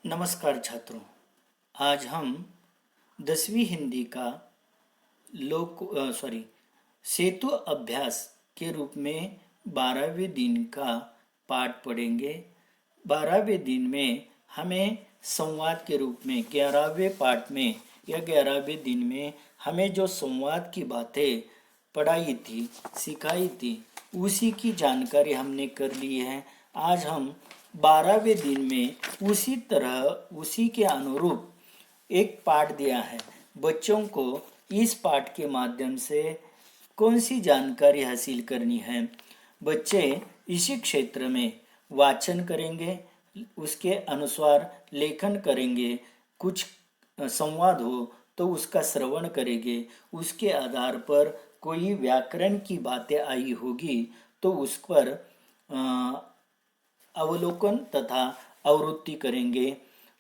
नमस्कार छात्रों। आज हम 10वीं हिंदी का सेतु अभ्यास के रूप में 12वें दिन का पाठ पढ़ेंगे। 12वें दिन में हमें संवाद के रूप में 11वें पाठ में या 11वें दिन में हमें जो संवाद की बातें पढ़ाई थी, सिखाई थी, उसी की जानकारी हमने कर ली है। आज हम 12वें दिन में उसी तरह उसी के अनुरूप एक पाठ दिया है। बच्चों को इस पाठ के माध्यम से कौन सी जानकारी हासिल करनी है? बच्चे इसी क्षेत्र में वाचन करेंगे, उसके अनुसार लेखन करेंगे, कुछ संवाद हो तो उसका श्रवण करेंगे, उसके आधार पर कोई व्याकरण की बातें आई होगी तो उस पर अवलोकन तथा आवृत्ति करेंगे।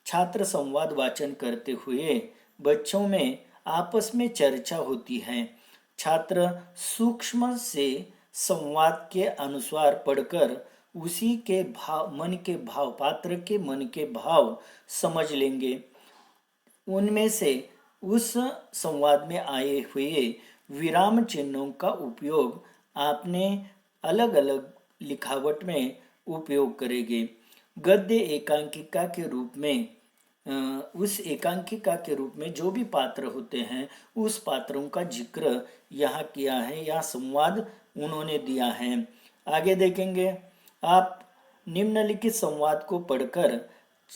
छात्र संवाद वाचन करते हुए बच्चों में आपस में चर्चा होती है। छात्र सूक्ष्म से संवाद के अनुसार पढ़कर उसी के भाव, मन के भाव, पात्र के मन के भाव समझ लेंगे। उनमें से उस संवाद में आए हुए विराम चिन्हों का उपयोग आपने अलग अलग लिखावट में उपयोग करेंगे। गद्य एकांकिका के रूप में उस एकांकिका के रूप में जो भी पात्र होते हैं उस पात्रों का जिक्र यहाँ किया है, या संवाद उन्होंने दिया है। आगे देखेंगे, आप निम्नलिखित संवाद को पढ़कर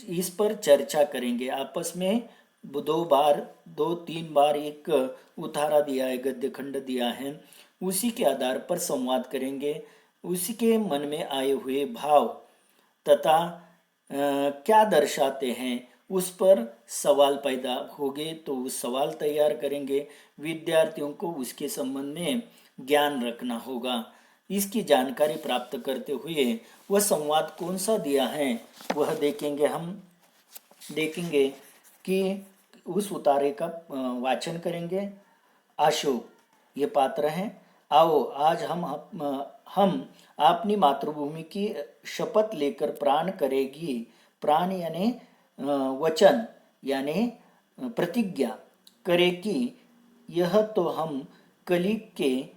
इस पर चर्चा करेंगे। आपस में दो तीन बार एक उतारा दिया है, गद्य खंड दिया है, उसी के आधार पर संवाद करेंगे। उसी के मन में आए हुए भाव तथा क्या दर्शाते हैं उस पर सवाल पैदा होंगे तो उस सवाल तैयार करेंगे। विद्यार्थियों को उसके संबंध में ज्ञान रखना होगा। इसकी जानकारी प्राप्त करते हुए वह संवाद कौन सा दिया है वह देखेंगे। हम देखेंगे कि उस उतारे का वाचन करेंगे। अशोक ये पात्र हैं। आओ आज हम अपनी मातृभूमि की शपथ लेकर प्राण करेगी। प्राण यानी वचन यानी प्रतिज्ञा करे कि यह तो हम कलिग के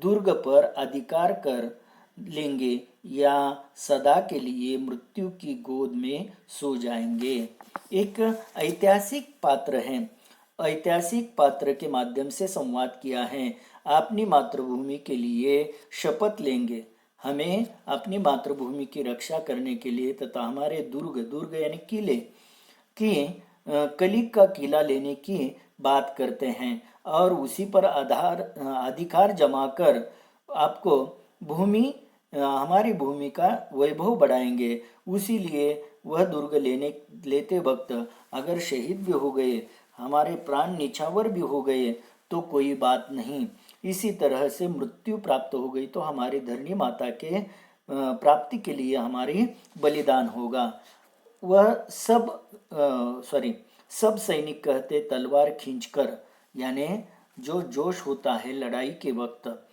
दुर्ग पर अधिकार कर लेंगे या सदा के लिए मृत्यु की गोद में सो जाएंगे। एक ऐतिहासिक पात्र है। ऐतिहासिक पात्र के माध्यम से संवाद किया है। अपनी मातृभूमि के लिए शपथ लेंगे। हमें अपनी मातृभूमि की रक्षा करने के लिए तथा हमारे दुर्ग यानी किले की कलिग का किला लेने की बात करते हैं और उसी पर अधिकार जमा कर आपको हमारी भूमि का वैभव बढ़ाएंगे। उसी लिए वह दुर्ग लेते वक्त अगर शहीद भी हो गए, हमारे प्राण निछावर भी हो गए तो कोई बात नहीं। इसी तरह से मृत्यु प्राप्त हो गई तो हमारी धरणी माता के प्राप्ति के लिए हमारी बलिदान होगा। वह सब सैनिक कहते तलवार खींचकर, यानी जो जोश होता है लड़ाई के वक्त,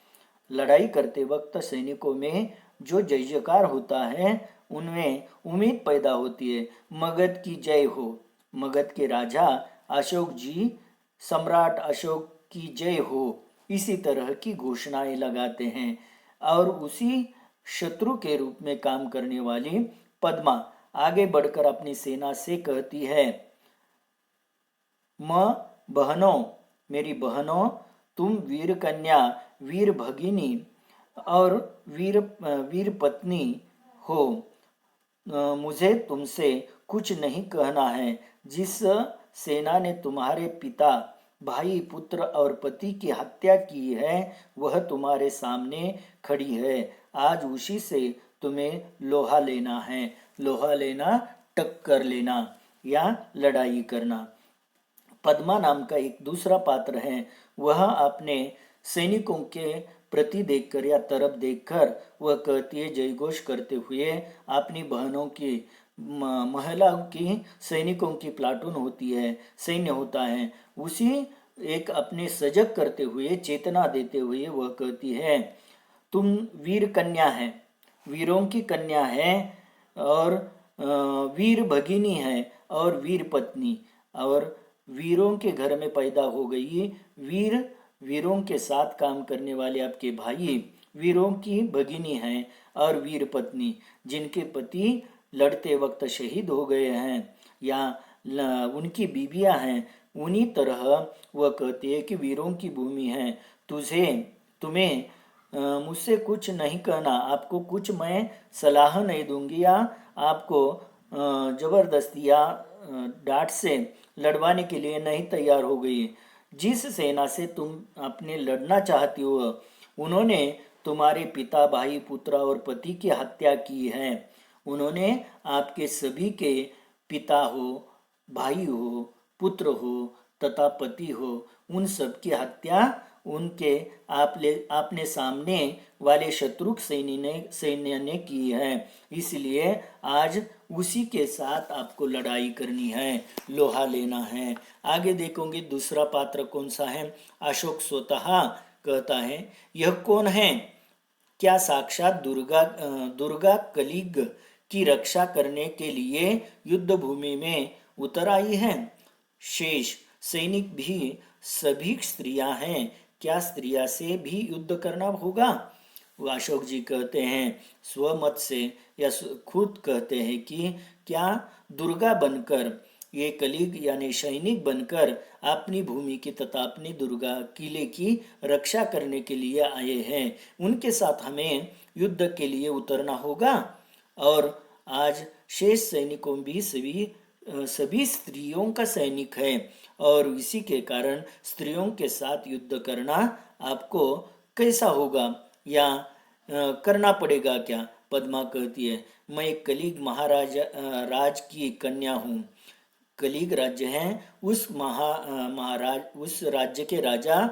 लड़ाई करते वक्त सैनिकों में जो जय जयकार होता है उनमें उम्मीद पैदा होती है। मगध की जय हो, मगध के राजा अशोक जी, सम्राट अशोक की जय हो, इसी तरह की घोषणाएं लगाते हैं। और उसी शत्रु के रूप में काम करने वाली पद्मा आगे बढ़कर अपनी सेना से कहती है, बहनों, मेरी बहनों, तुम वीर कन्या, वीर भगिनी और वीर पत्नी हो। मुझे तुमसे कुछ नहीं कहना है। जिस सेना ने तुम्हारे पिता, भाई, पुत्र और पति की हत्या की है वह तुम्हारे सामने खड़ी है। आज उसी से तुम्हें लोहा लेना है। लोहा लेना टक्कर लेना या लड़ाई करना। पद्मा नाम का एक दूसरा पात्र है। वह अपने सैनिकों के प्रति देखकर या तरफ देखकर वह कहती है, जयघोष करते हुए अपनी बहनों की, महिलाओं की, सैनिकों की प्लाटून होती है, सैन्य होता है, उसी एक अपने सजग करते हुए, चेतना देते हुए वह कहती है, तुम वीर कन्या है, वीरों की कन्या है और वीर भगिनी है और वीर पत्नी, और वीरों के घर में पैदा हो गई। वीरों के साथ काम करने वाले आपके भाई वीरों की भगिनी हैं, और वीर पत्नी जिनके पति लड़ते वक्त शहीद हो गए हैं या उनकी बीबियां हैं। उन्हीं तरह वह कहती है कि वीरों की भूमि है। तुम्हें मुझसे कुछ नहीं कहना, आपको कुछ मैं सलाह नहीं दूंगी या आपको जबरदस्ती या डांट से लड़वाने के लिए नहीं तैयार हो गई। जिस सेना से तुम अपने लड़ना चाहती हो उन्होंने तुम्हारे पिता, भाई, पुत्र और पति की हत्या की है। उन्होंने आपके सभी के पिता हो, भाई हो, पुत्र हो तथा पति हो, उन सब की हत्या उनके आपने सामने वाले शत्रु सैन्य ने की है। इसलिए आज उसी के साथ आपको लड़ाई करनी है, लोहा लेना है। आगे देखोगे दूसरा पात्र कौन सा है। अशोक स्वतः कहता है, यह कौन है? क्या साक्षात दुर्गा कलिग की रक्षा करने के लिए युद्ध भूमि में उतर आई है? शेष सैनिक भी सभी स्त्रियां हैं, क्या स्त्रियां से भी युद्ध करना होगा? वो अशोक जी कहते हैं स्वमत से या खुद कहते हैं कि क्या दुर्गा बनकर, ये कलिग यानी सैनिक बनकर अपनी भूमि की तथा अपनी दुर्गा किले की रक्षा करने के लिए आए हैं, उनके साथ हमें युद्ध के लिए उतरना होगा। और आज शेष सैनिकों भी सभी स्त्रियों का सैनिक है, और इसी के कारण स्त्रियों के साथ युद्ध करना आपको कैसा होगा या करना पड़ेगा क्या? पद्मा कहती है, मैं एक कलिग राज की कन्या हूँ। कलिग राज्य है, उस राज्य के राजा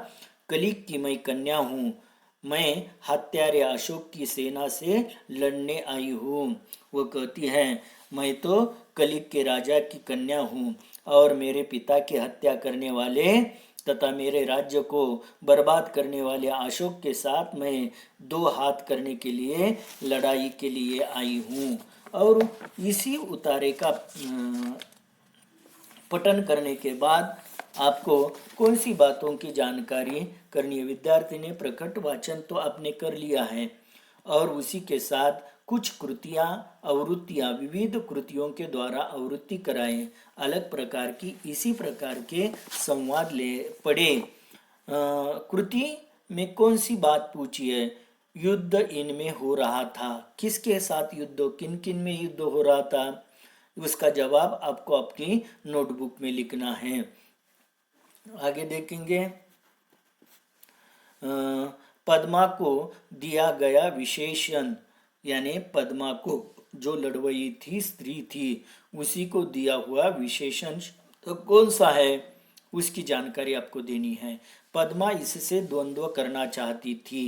कलिग की मैं कन्या हूँ। मैं हत्यारे अशोक की सेना से लड़ने आई हूँ। वो कहती है, मैं तो कलिग के राजा की कन्या हूँ और मेरे पिता की हत्या करने वाले तथा मेरे राज्य को बर्बाद करने वाले अशोक के साथ मैं दो हाथ करने के लिए लड़ाई के लिए आई हूँ। और इसी उतारे का पठन करने के बाद आपको कौन सी बातों की जानकारी करनी है? विद्यार्थी ने प्रकट वाचन तो आपने कर लिया है, और उसी के साथ कुछ कृतियाँ, आवृत्तियाँ, विविध कृतियों के द्वारा आवृत्ति कराएं, अलग प्रकार की इसी प्रकार के संवाद ले पढ़े। कृति में कौन सी बात पूछी है? युद्ध इनमें हो रहा था, किसके साथ युद्ध, किन किन में युद्ध हो रहा था, उसका जवाब आपको अपनी नोटबुक में लिखना है। आगे देखेंगे, पद्मा को दिया गया विशेषण, यानी पद्मा को जो लड़वई थी, स्त्री थी, उसी को दिया हुआ विशेषण तो कौन सा है, उसकी जानकारी आपको देनी है। पद्मा इससे द्वंद्व करना चाहती थी।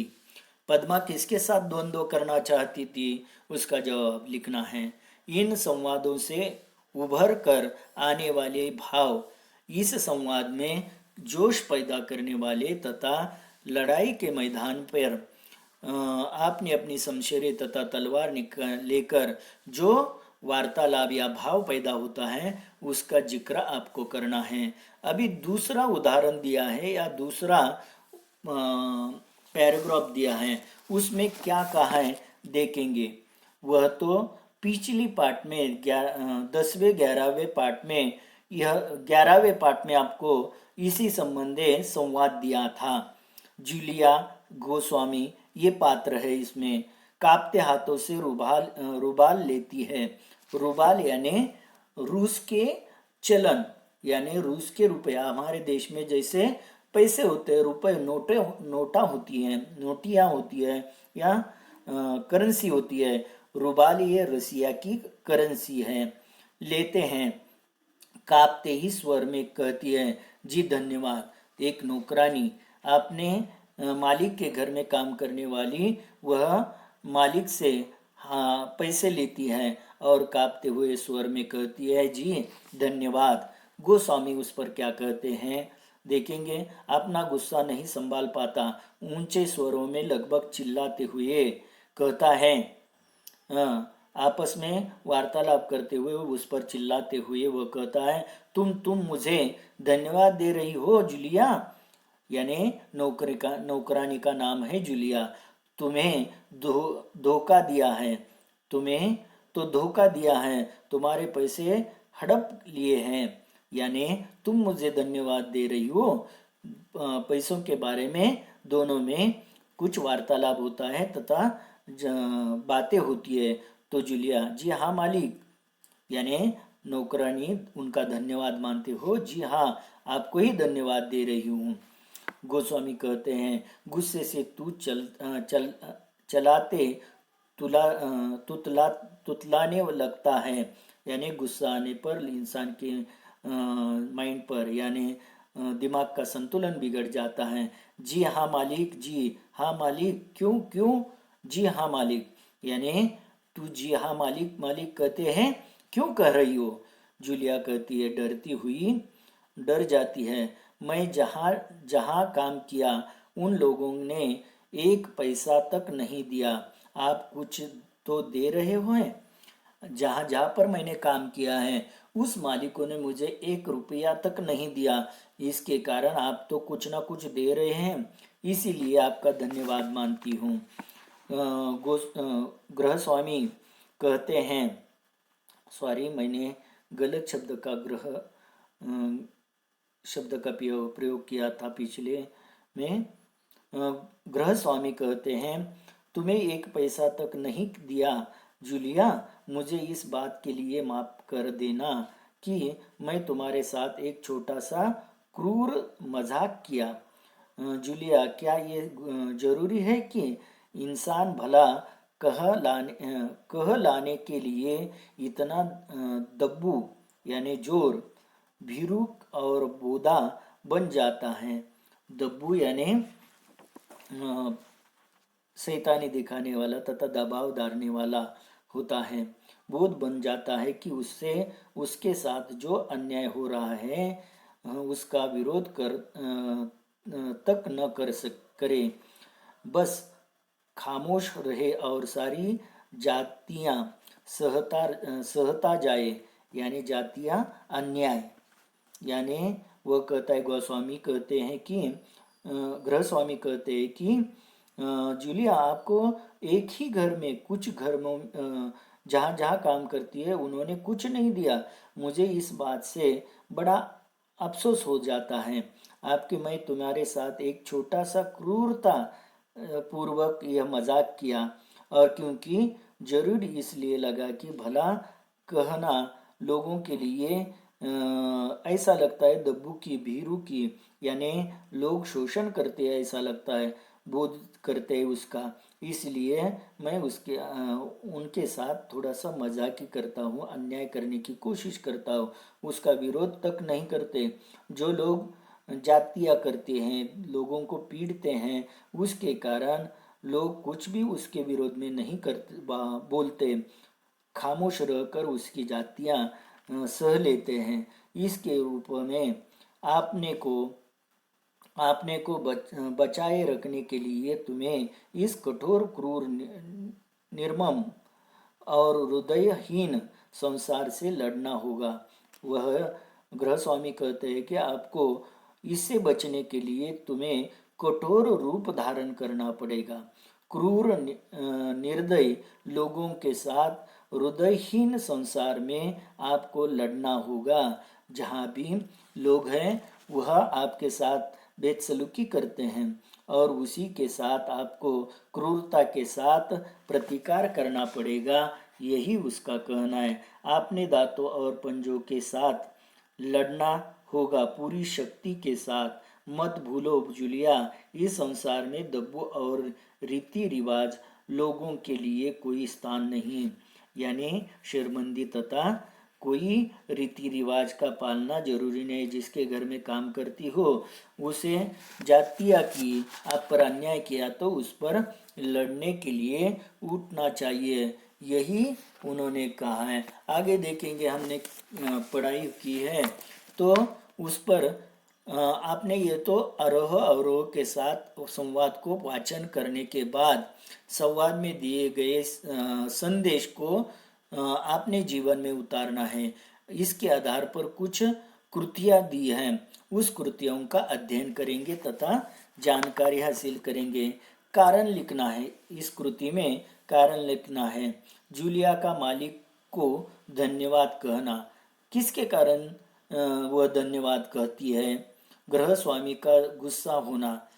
पद्मा किसके साथ द्वंद्व करना चाहती थी, उसका जवाब लिखना है। इन संवादों से उभर कर आने वाले भाव इस संवाद में जोश पैदा करने वाले तथा लड़ाई के मैदान पर आपने अपनी शमशीरें तथा तलवार लेकर जो वार्तालाप या भाव पैदा होता है उसका जिक्र आपको करना है। अभी दूसरा उदाहरण दिया है या दूसरा पैराग्राफ दिया है, उसमें क्या कहा है देखेंगे। वह तो पिछली पार्ट में 10वें 11वें पार्ट में, यह 11वें पार्ट में आपको इसी संबंधे संवाद दिया था। जूलिया गोस्वामी ये पात्र है, इसमें कांपते हाथों से रुबाल लेती है। रुबाल यानी रूस के चलन, यानी रूस के रुपया, हमारे देश में जैसे पैसे होते हैं, रुपए नोटा होती है, नोटियाँ होती है या करेंसी होती है, रुबाल ये रसिया की करेंसी है। लेते हैं, कांपते ही स्वर में कहती है, जी धन्यवाद। एक नौकरानी अपने मालिक के घर में काम करने वाली, वह मालिक से पैसे लेती है और कांपते हुए स्वर में कहती है, जी धन्यवाद। गोस्वामी उस पर क्या कहते हैं देखेंगे। अपना गुस्सा नहीं संभाल पाता, ऊंचे स्वरों में लगभग चिल्लाते हुए कहता है, आपस में वार्तालाप करते हुए उस पर चिल्लाते हुए वह कहता है, तुम मुझे धन्यवाद दे रही हो जूलिया। यानी नौकरानी का नाम है जूलिया। तुम्हें धोखा दिया है, तुम्हें तो धोखा दिया है, तुम्हारे पैसे हड़प लिए हैं। यानी तुम मुझे धन्यवाद दे रही हो। पैसों के बारे में दोनों में कुछ वार्तालाप होता है तथा बातें होती है। तो जूलिया, जी हाँ मालिक, यानी नौकरानी उनका धन्यवाद मानते हो, जी हाँ आपको ही धन्यवाद दे रही हूँ। गोस्वामी कहते हैं, गुस्से से तू चलाते तुतलाने लगता है। यानी गुस्सा आने पर इंसान के माइंड पर यानी दिमाग का संतुलन बिगड़ जाता है। जी हाँ मालिक, जी हाँ मालिक, क्यों क्यों, जी हाँ मालिक। यानी तू जी हाँ मालिक मालिक कहते हैं, क्यों कह रही हो? जूलिया कहती है, डरती हुई, डर जाती है। मैं जहाँ जहाँ काम किया उन लोगों ने एक पैसा तक नहीं दिया। आप कुछ तो दे रहे हो? जहाँ जहाँ पर मैंने काम किया है उस मालिकों ने मुझे 1 रुपया तक नहीं दिया। इसके कारण आप तो कुछ ना कुछ दे रहे हैं, इसीलिए आपका धन्यवाद मानती हूँ। गृह स्वामी कहते हैं, सॉरी मैंने गलत शब्द का शब्द का प्रयोग किया था पिछले में। गृह स्वामी कहते हैं, तुम्हें 1 पैसा तक नहीं दिया जूलिया, मुझे इस बात के लिए माफ कर देना कि मैं तुम्हारे साथ एक छोटा सा क्रूर मजाक किया। जूलिया, क्या ये जरूरी है कि इंसान भला कह लाने के लिए इतना दब्बू यानी जोर, भीरू और बोधा बन जाता है? दब्बू यानी शैतानी दिखाने वाला तथा दबाव डालने वाला होता है। बोध बन जाता है कि उससे उसके साथ जो अन्याय हो रहा है उसका विरोध तक न करे, बस खामोश रहे और सारी जातियां सहता जाए। यानी जातियां अन्याय, यानी वह कहता है, गोस्वामी कहते हैं कि गृह स्वामी कहते हैं कि जूलिया, आपको एक ही घर में कुछ घर में जहाँ जहाँ काम करती है उन्होंने कुछ नहीं दिया। मुझे इस बात से बड़ा अफसोस हो जाता है। आपके मैं तुम्हारे साथ एक छोटा सा क्रूरता पूर्वक यह मजाक किया, और क्योंकि जरूर इसलिए लगा कि भला कहना लोगों के लिए ऐसा लगता है दब्बू की, भीरू की, यानी लोग शोषण करते हैं ऐसा लगता है, बोध करते हैं उसका, इसलिए मैं उनके साथ थोड़ा सा मजाक ही करता हूँ, अन्याय करने की कोशिश करता हूँ, उसका विरोध तक नहीं करते। जो लोग जातियाँ करते हैं, लोगों को पीड़ते हैं, उसके कारण लोग कुछ भी उसके विरोध में नहीं करते, बोलते, खामोश रहकर उसकी जातियाँ सह लेते हैं। इसके रूप में आपने को बचाए रखने के लिए तुम्हें इस कठोर, क्रूर, निर्मम और हृदयहीन संसार से लड़ना होगा। वह गृह स्वामी कहते हैं कि आपको इससे बचने के लिए तुम्हें कठोर रूप धारण करना पड़ेगा। क्रूर निर्दयी लोगों के साथ हृदयहीन संसार में आपको लड़ना होगा। जहाँ भी लोग हैं वह आपके साथ बेसलूकी करते हैं और उसी के साथ आपको क्रूरता के साथ प्रतिकार करना पड़ेगा, यही उसका कहना है। आपने दांतों और पंजों के साथ लड़ना होगा, पूरी शक्ति के साथ। मत भूलो जूलिया, इस संसार में दब्बू और रीति रिवाज लोगों के लिए कोई स्थान नहीं। यानी शर्मंदी तथा कोई रीति रिवाज का पालना जरूरी नहीं। जिसके घर में काम करती हो उसे जातिया की, आप पर अन्याय किया तो उस पर लड़ने के लिए उठना चाहिए, यही उन्होंने कहा है। आगे देखेंगे, हमने पढ़ाई की है तो उस पर आपने ये तो आरोह अवरोह के साथ संवाद को वाचन करने के बाद संवाद में दिए गए संदेश को आपने जीवन में उतारना है। इसके आधार पर कुछ कृतियां दी हैं, उस कृतियों का अध्ययन करेंगे तथा जानकारी हासिल करेंगे। कारण लिखना है, इस कृति में कारण लिखना है। जूलिया का मालिक को धन्यवाद कहना, किसके कारण वह धन्यवाद कहती है? गृह स्वामी का गुस्सा होना,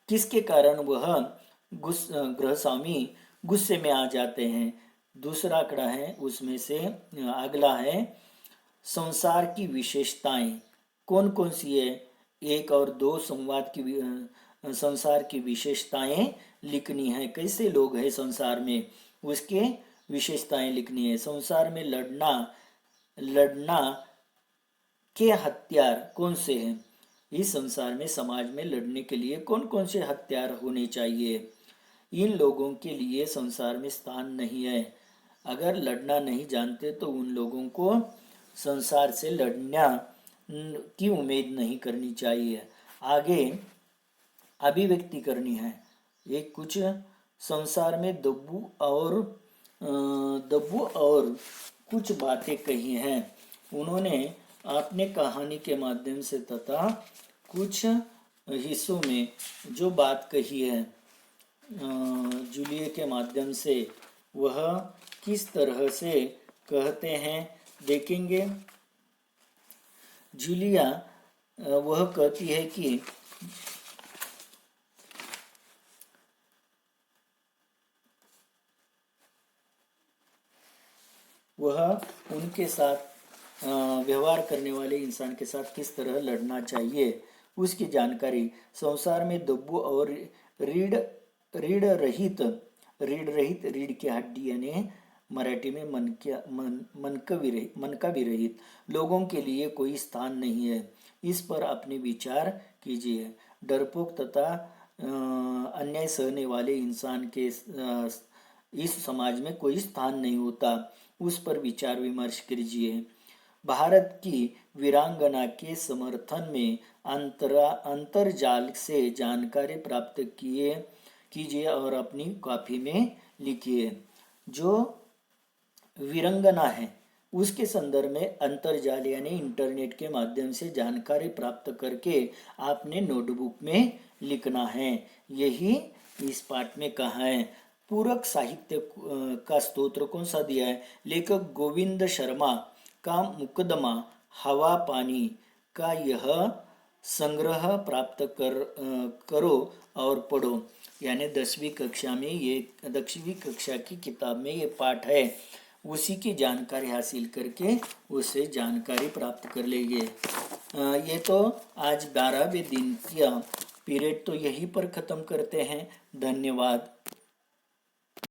किसके कारण वह गृह स्वामी गुस्से में आ जाते हैं? दूसरा आंकड़ा है उसमें से अगला है संसार की विशेषताएं, कौन कौन सी है? 1 और 2 संवाद की संसार की विशेषताएं लिखनी है। कैसे लोग हैं संसार में, उसके विशेषताएं लिखनी है। संसार में लड़ना के हथियार कौन से हैं? इस संसार में समाज में लड़ने के लिए कौन कौन से हथियार होने चाहिए? इन लोगों के लिए संसार में स्थान नहीं है। अगर लड़ना नहीं जानते तो उन लोगों को संसार से लड़ना की उम्मीद नहीं करनी चाहिए। आगे अभिव्यक्ति करनी है। ये कुछ संसार में दब्बू और कुछ बातें कही हैं उन्होंने अपने कहानी के माध्यम से तथा कुछ हिस्सों में जो बात कही है जूलिया के माध्यम से, वह किस तरह से कहते हैं देखेंगे। जूलिया वह कहती है कि वह उनके साथ व्यवहार करने वाले इंसान के साथ किस तरह लड़ना चाहिए, उसकी जानकारी। संसार में दब्बू और रीढ़ रहित रीढ़ की हड्डी यानी मराठी में मनका भी रहित लोगों के लिए कोई स्थान नहीं है। इस पर अपने विचार कीजिए। डरपोक तथा अन्याय सहने वाले इंसान के इस समाज में कोई स्थान नहीं होता, उस पर विचार विमर्श कीजिए। भारत की वीरांगना के समर्थन में अंतरजाल से जानकारी प्राप्त कीजिए और अपनी कॉपी में लिखिए। जो वीरांगना है उसके संदर्भ में अंतरजाल यानी इंटरनेट के माध्यम से जानकारी प्राप्त करके आपने नोटबुक में लिखना है। यही इस पाठ में कहा है। पूरक साहित्य का स्तोत्र कौन सा दिया है? लेखक गोविंद शर्मा का मुकदमा हवा पानी का यह संग्रह प्राप्त करो और पढ़ो। यानी 10वीं कक्षा की किताब में ये पाठ है, उसी की जानकारी हासिल करके उससे जानकारी प्राप्त कर लेंगे। ये तो आज 12वें दिन का पीरियड तो यहीं पर ख़त्म करते हैं। धन्यवाद।